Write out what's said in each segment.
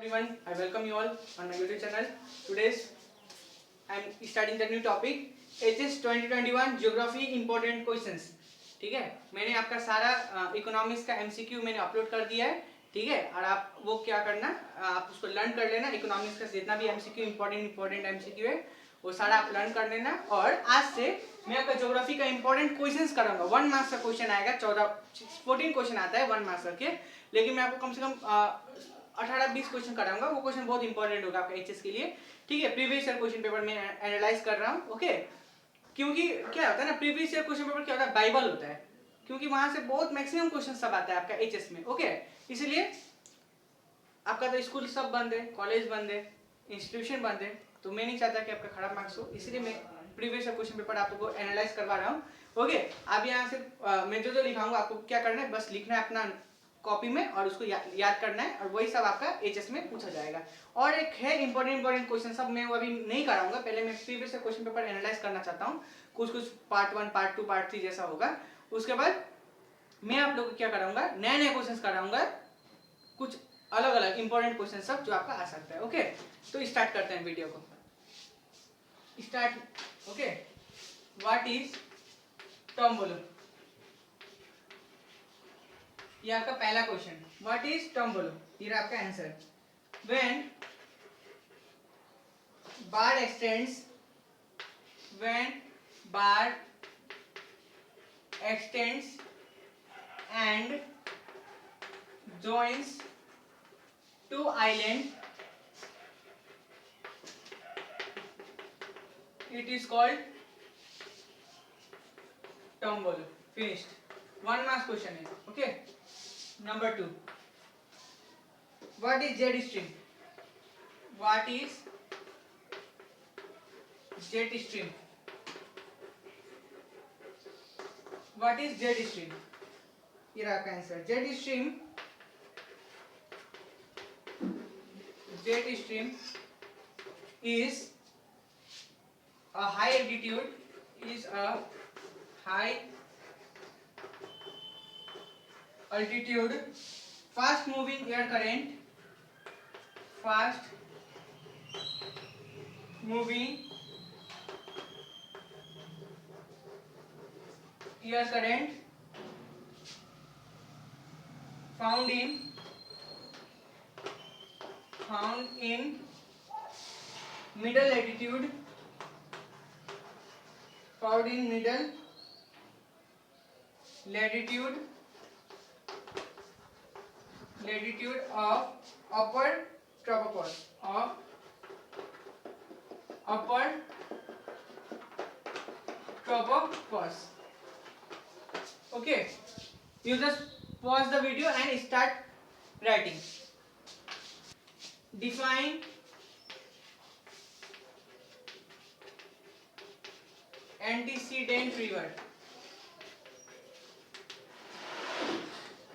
Everyone, I welcome you all on my YouTube channel. Today's I'm starting the new topic HS 2021 Geography Important Questions. ठीक है, मैंने आपका सारा economics का MCQ मैंने अपलोड कर दिया है. ठीक है, और आप वो क्या करना, आप उसको लर्न कर लेना. इकोनॉमिक्स का जितना भी एमसीक्यू इंपॉर्टेंट एमसीक्यू है वो सारा आप लर्न कर लेना. और आज से मैं आपका ज्योग्राफी का इंपॉर्टेंट क्वेश्चंस कराऊंगा. 1 मार्क्स का क्वेश्चन आएगा. 14 क्वेश्चन आता है 1 मार्क्स के, लेकिन मैं आपको कम से कम 18-20 क्वेश्चन कराऊंगा. वो क्वेश्चन बहुत इंपॉर्टेंट होगा आपका एचएस के लिए. ठीक है, प्रीवियस ईयर क्वेश्चन पेपर में एनालाइज कर रहा हूँ. ओके, क्योंकि क्या होता है ना, प्रीवियस ईयर क्वेश्चन पेपर क्या होता है, बाइबल होता है. क्योंकि वहां से बहुत मैक्सिमम क्वेश्चन सब आता है आपका एचएस में. ओके, इसलिए आपका तो स्कूल सब बंद है, कॉलेज बंद है, इंस्टीट्यूशन बंद है, तो मैं नहीं चाहता कि आपका खराब मार्क्स हो. इसलिए मैं प्रीवियस ईयर क्वेश्चन पेपर आपको एनालाइज करवा रहा हूँ. ओके, आप यहाँ से मैं जो लिखाऊंगा आपको क्या करना है, बस लिखना है अपना कॉपी में और उसको याद करना है, और वही सब आपका एचएस में पूछा जाएगा. और एक है इंपॉर्टेंट क्वेश्चन, सब मैं वो अभी नहीं कराऊंगा. पहले मैं प्रीवियस क्वेश्चन पेपर एनालाइज करना चाहता हूँ. कुछ पार्ट 1, पार्ट 2, पार्ट 3 जैसा होगा. उसके बाद मैं आप लोगों को क्या कराऊंगा, नए क्वेश्चन कराऊंगा, कुछ अलग अलग इंपॉर्टेंट क्वेश्चन सब जो आपका आ सकता है. ओके, तो स्टार्ट करते हैं वीडियो को. Start. Okay, what is term बोलो. ये आपका पहला क्वेश्चन. व्हाट इज टर्म बोलो. ये आपका answer. When bar x tends, when bar x tends and joins two island, it is called term bolo. Finished. 1 marks question है. Okay, number 2. What is jet stream. What is jet stream. What is jet stream. ये रहा आपका answer. Jet stream is a high altitude, is a high altitude fast moving air current, fast moving air current found in middle latitude, found in middle latitude of upper tropopause, Okay, you just pause the video and start writing. Define antecedent river.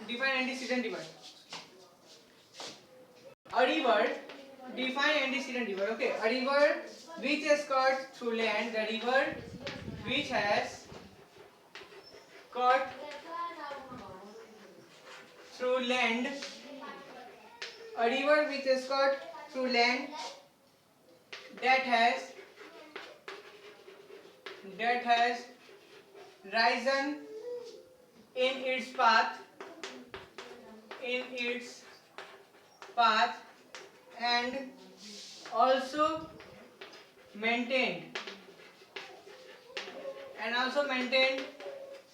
Define antecedent river. A river. Define antecedent river. Okay, a river which has cut through land. The river which has cut through land. A river which is cut through land that has risen in its path and also maintained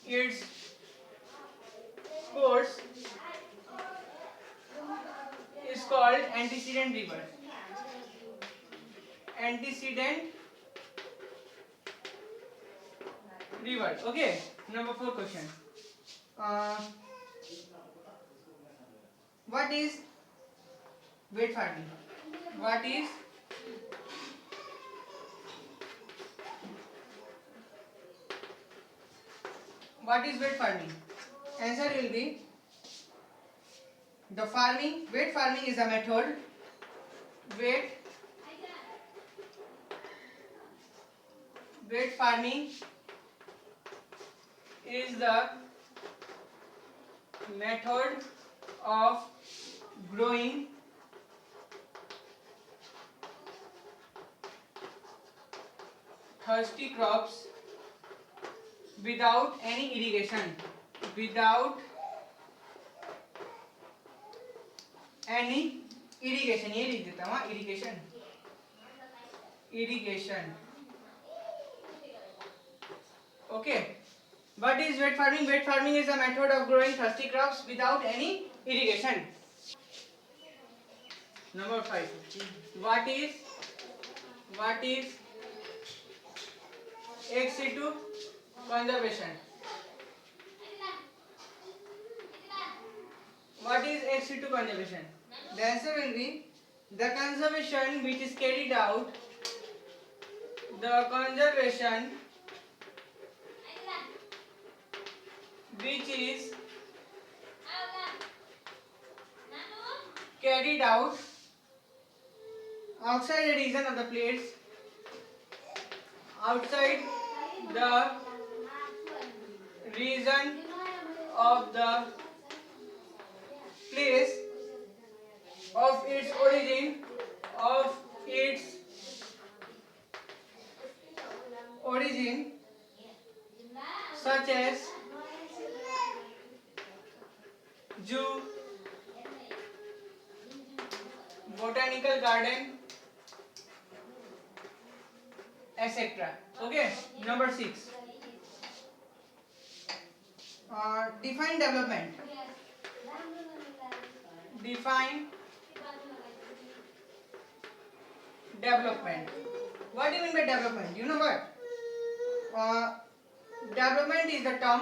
its course is called antecedent river. Okay, number 4 question. What is wet farming. What is wet farming? Answer will be the wet farming is a method. Wet farming is the method of growing thirsty crops without any irrigation, without any irrigation, ये लिख देता हूँ irrigation, irrigation. Okay. What is wet farming? Wet farming is a method of growing thirsty crops without any irrigation. Number 5. What is ex situ conservation? What is ex situ conservation? The answer will be the conservation which is carried out, the conservation which is carried out outside the region of the plates, outside the region of the place of its origin, such as zoo, botanical garden, etc. Okay. Number 6. Define development. Define development. What do you mean by development? You know what? Development is the term.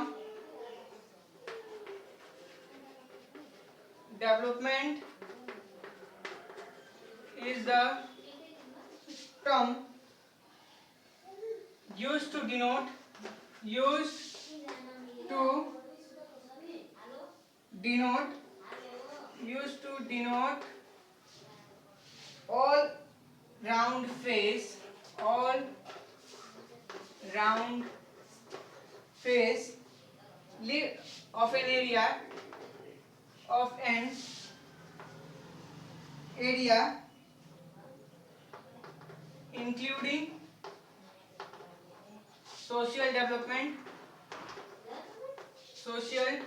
Development is the term used to denote all round face of an area including social development, social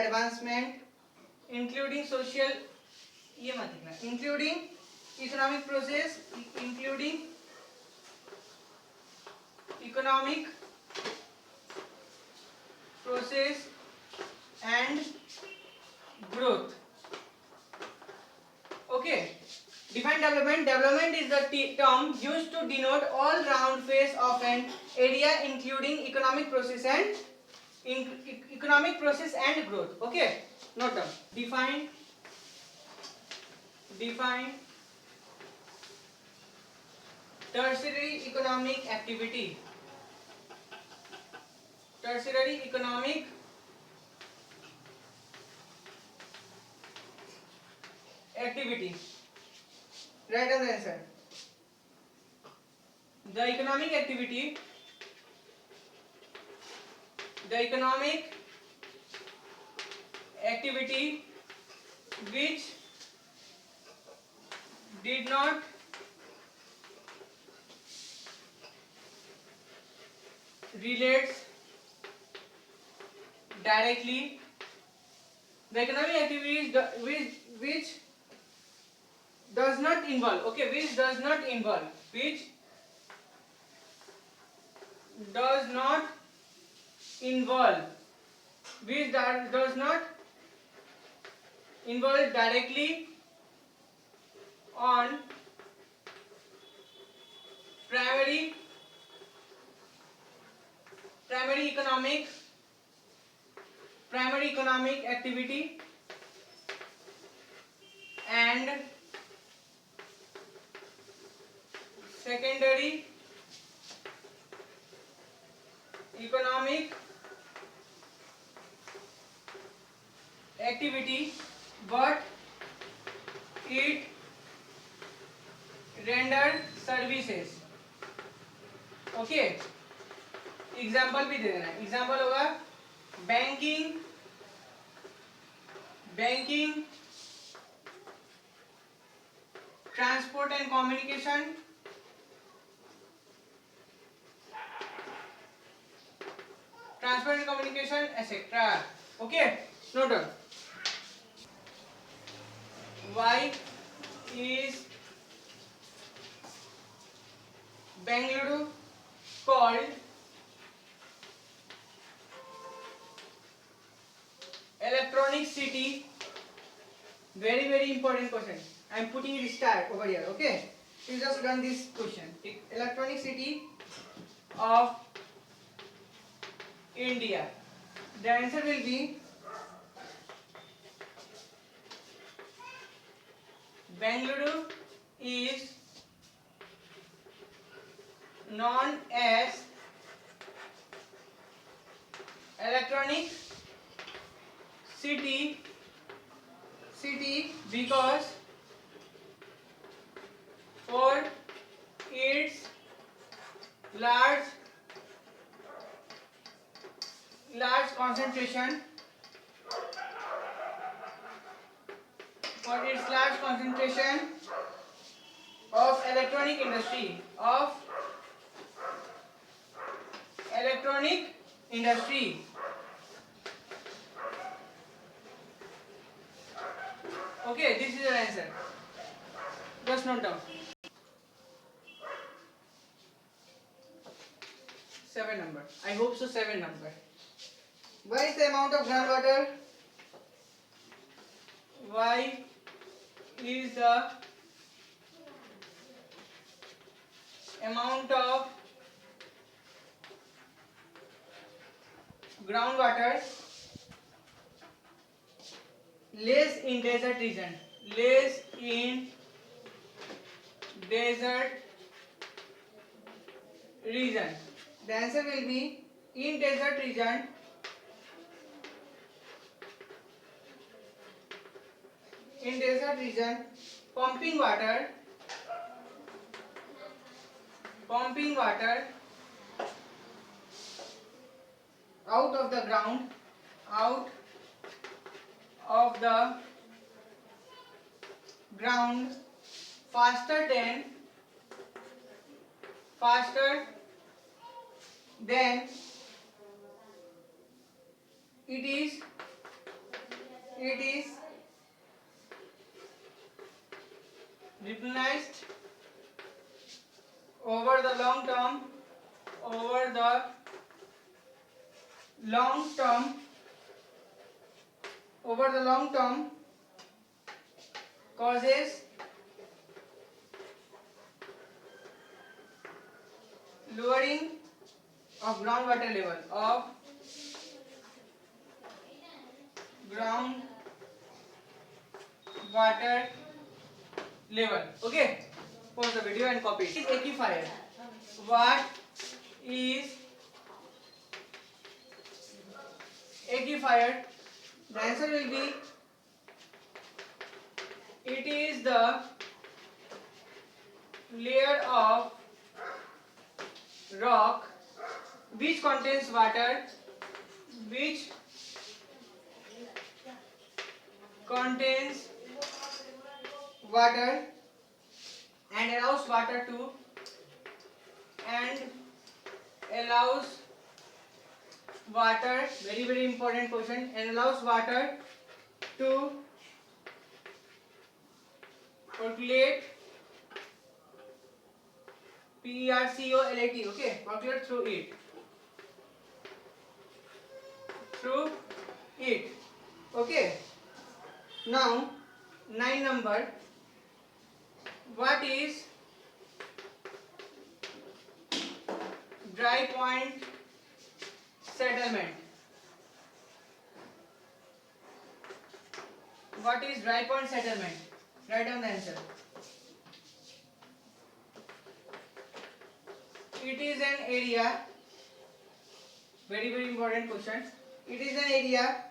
advancement, including economic process, and growth. Okay. Define development. Development is the term used to denote all round face of an area including economic process and growth. Okay. Note down. Define tertiary economic activity. Tertiary economic activity. Write down the answer. The economic activity which did not relate directly. The economic activity which does not involve. Okay, which does not involve directly on primary economic activity and secondary economic activity, but it rendered services. Okay, example भी दे देना. Example होगा banking, banking, transport and communication, etc. Okay, note down. Why is Bengaluru called electronic city? Very important question. I am putting it star over here. Okay, you just learn this question. Electronic city of India. The answer will be Bengaluru is known as electronic city because for its large concentration of electronic industry. Okay, this is your answer. Just note down. 7 number. I hope so. 7 number. What is the amount of groundwater? Why is the amount of groundwater less in desert region? Less in desert region. The answer will be in desert region. In desert region, pumping water out of the ground faster than it is replenished over the long term causes lowering of groundwater level. Okay, pause the video and copy it. Aquifer. What is aquifer? The answer will be it is the layer of rock which contains water and allows water to very important question, and allows water to percolate PERCOLATE. Okay, percolate through it. Okay, now 9 number. What is dry point settlement? What is dry point settlement? Write down the answer. It is an area, very important question. It is an area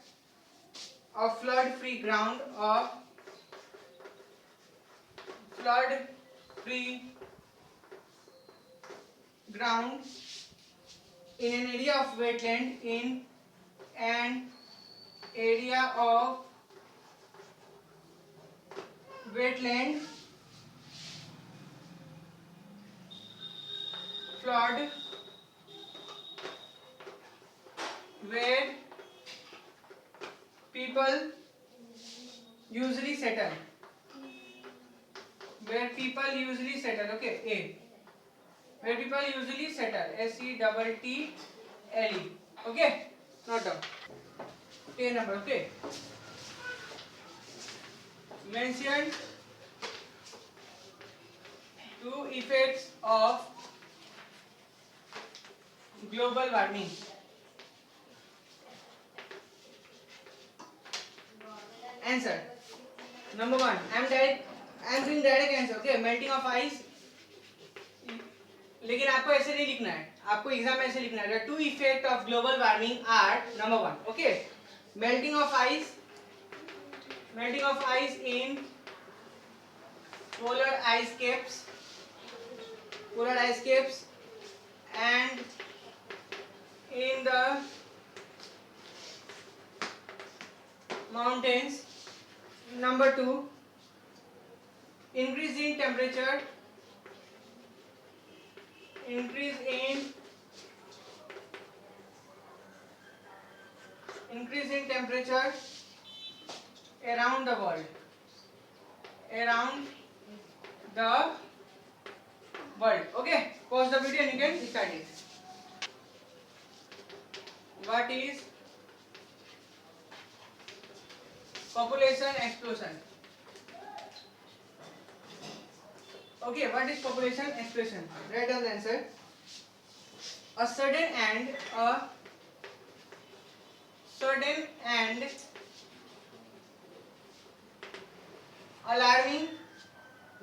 of flood-free ground in an area of wetland, in an area of wetland, flood, where people usually settle. Where people usually settle. Okay, A. Where people usually settle. SETTLE. Okay, note down. A number. Okay. Mention two effects of global warming. Answer. Number one. I'm doing direct answer. Okay. Melting of ice. लेकिन आपको ऐसे नहीं लिखना है, आपको exam में ऐसे लिखना है. The two effects of global warming are number one. Okay. Melting of ice. Melting of ice in polar ice caps. Polar ice caps and in the mountains. Number two, increase in temperature. Increase in temperature around the world. Around the world. Okay. Pause the video and you can start it. What is population explosion? Okay, what is population explosion? Write down the answer. A sudden and alarming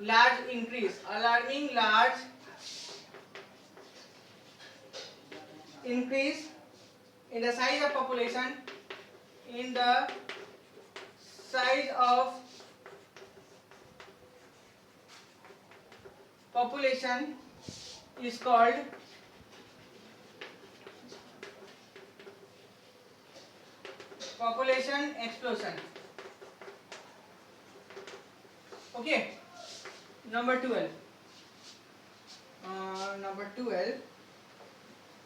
large increase. Alarming large increase in the size of population. In the size of population is called population explosion. Okay. Number 12.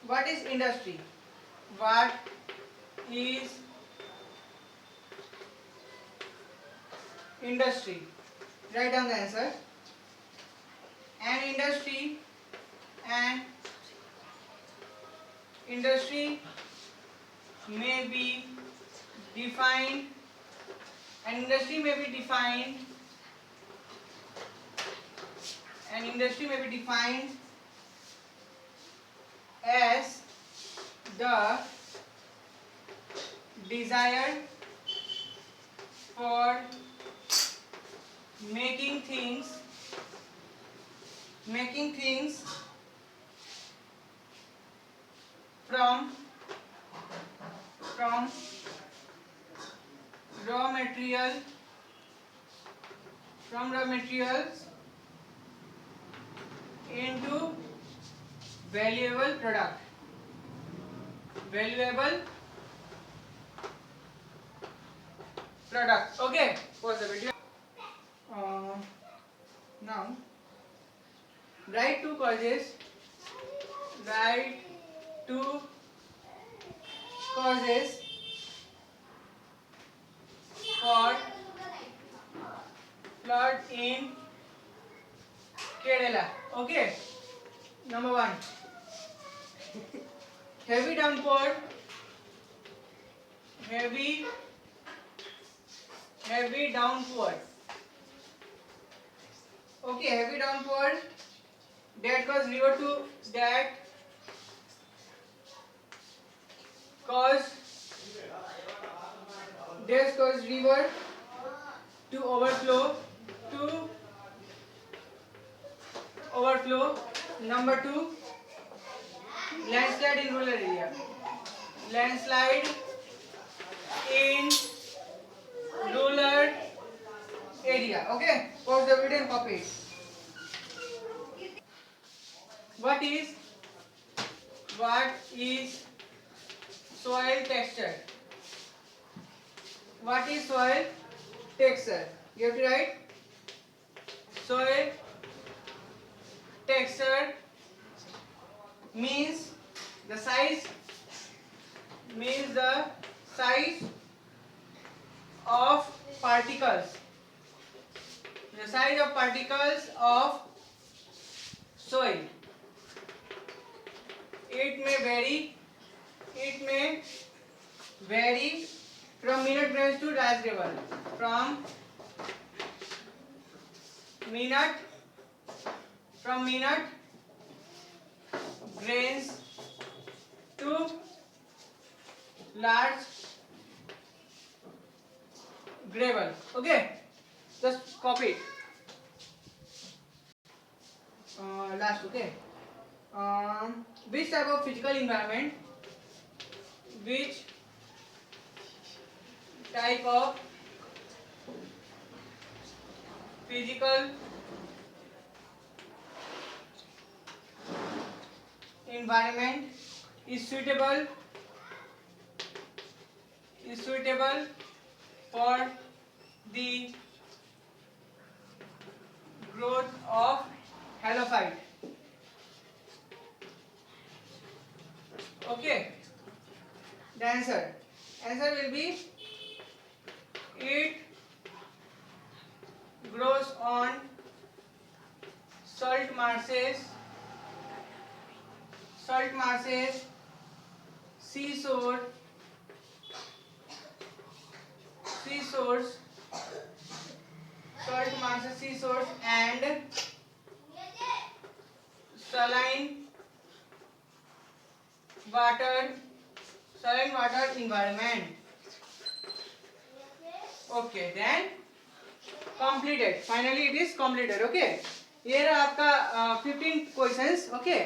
What is industry? What is industry? Write down the answer. An industry may be defined. An industry may be defined as the desire for making things from raw materials into valuable product. Okay, pause the video. Now write two causes for flood in Kerala. Okay. Number one, heavy downpour. Okay, heavy downpour that caused river to overflow. Number two, landslide in rural area. Landslide in rural area. Okay, pause the video and copy it. What is soil texture? What is soil texture? You have to write soil texture means the size of particles, the size of particles of soil. It may vary from minute grains to rice gravel, from minute grains to large gravel. Okay, just copy it. Last, okay. Which type of physical environment? Which type of physical environment is suitable for the growth of halophyte? Okay, the answer will be it grows on salt marshes, seashores, and saline water environment. Okay, then completed. Finally, it is completed. Okay, ये रहा आपका 15 questions. Okay,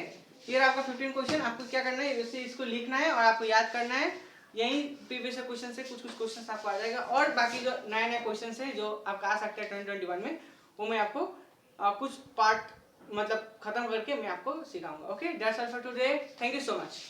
ये रहा आपका 15 question. आपको क्या करना है, वैसे इसको लिखना है और आपको याद करना है. यही प्रीवियस क्वेश्चन से कुछ क्वेश्चंस आपको आ जाएगा, और बाकी जो नए क्वेश्चंस हैं जो आपका आ सकते हैं 2021 में, वो मैं आपको कुछ पार्ट मतलब खत्म करके मैं आपको सिखाऊंगा. Okay, that's all for today. Thank you so much.